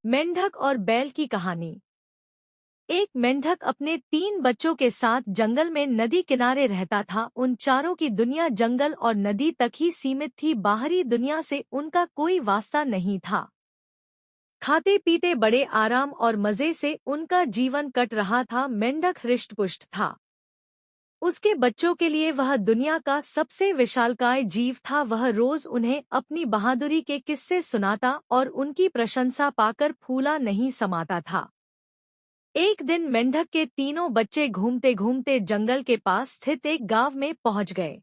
मेंढक और बैल की कहानी। एक मेंढक अपने 3 बच्चों के साथ जंगल में नदी किनारे रहता था। उन चारों की दुनिया जंगल और नदी तक ही सीमित थी। बाहरी दुनिया से उनका कोई वास्ता नहीं था। खाते पीते बड़े आराम और मजे से उनका जीवन कट रहा था। मेंढक हृष्टपुष्ट था। उसके बच्चों के लिए वह दुनिया का सबसे विशालकाय जीव था। वह रोज उन्हें अपनी बहादुरी के किस्से सुनाता और उनकी प्रशंसा पाकर फूला नहीं समाता था। एक दिन मेंढक के तीनों बच्चे घूमते घूमते जंगल के पास स्थित एक गांव में पहुंच गए।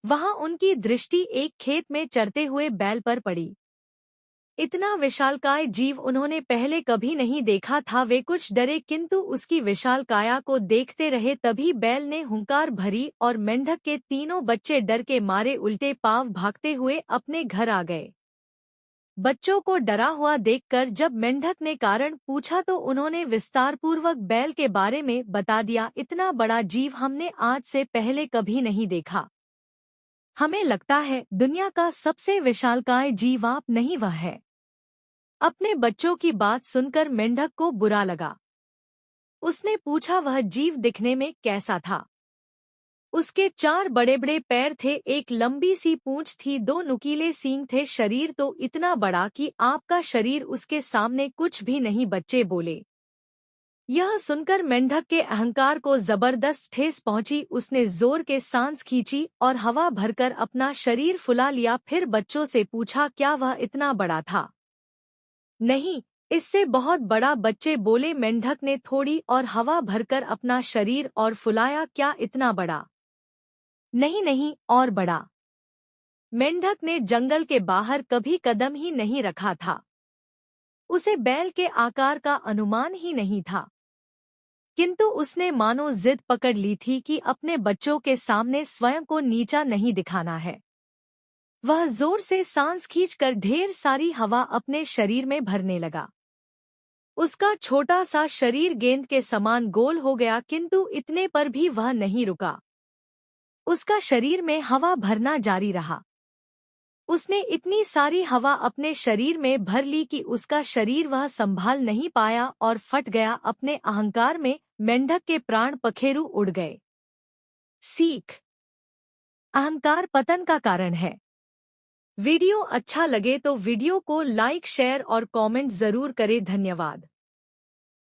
वहां उनकी दृष्टि एक खेत में चरते हुए बैल पर पड़ी। इतना विशालकाय जीव उन्होंने पहले कभी नहीं देखा था। वे कुछ डरे, किंतु उसकी विशाल काया को देखते रहे। तभी बैल ने हुंकार भरी और मेंढक के तीनों बच्चे डर के मारे उल्टे पांव भागते हुए अपने घर आ गए। बच्चों को डरा हुआ देखकर जब मेंढक ने कारण पूछा तो उन्होंने विस्तारपूर्वक बैल के बारे में बता दिया। इतना बड़ा जीव हमने आज से पहले कभी नहीं देखा। हमें लगता है दुनिया का सबसे विशालकाय जीव आप नहीं, वह है। अपने बच्चों की बात सुनकर मेंढक को बुरा लगा। उसने पूछा, वह जीव दिखने में कैसा था? उसके 4 बड़े बड़े पैर थे, एक लंबी सी पूंछ थी, 2 नुकीले सींग थे। शरीर तो इतना बड़ा कि आपका शरीर उसके सामने कुछ भी नहीं। बच्चे बोले। यह सुनकर मेंढक के अहंकार को जबरदस्त ठेस पहुंची। उसने जोर के सांस खींची और हवा भरकर अपना शरीर फुला लिया। फिर बच्चों से पूछा, क्या वह इतना बड़ा था? नहीं, इससे बहुत बड़ा, बच्चे बोले। मेंढक ने थोड़ी और हवा भरकर अपना शरीर और फुलाया। क्या इतना बड़ा? नहीं नहीं, और बड़ा। मेंढक ने जंगल के बाहर कभी कदम ही नहीं रखा था। उसे बैल के आकार का अनुमान ही नहीं था, किंतु उसने मानो जिद पकड़ ली थी कि अपने बच्चों के सामने स्वयं को नीचा नहीं दिखाना है। वह जोर से सांस खींचकर ढेर सारी हवा अपने शरीर में भरने लगा। उसका छोटा सा शरीर गेंद के समान गोल हो गया, किंतु इतने पर भी वह नहीं रुका। उसका शरीर में हवा भरना जारी रहा। उसने इतनी सारी हवा अपने शरीर में भर ली कि उसका शरीर वह संभाल नहीं पाया और फट गया। अपने अहंकार में मेंढक के प्राण पखेरु उड़ गए। सीख: अहंकार पतन का कारण है। वीडियो अच्छा लगे तो वीडियो को लाइक, शेयर और कमेंट जरूर करें। धन्यवाद।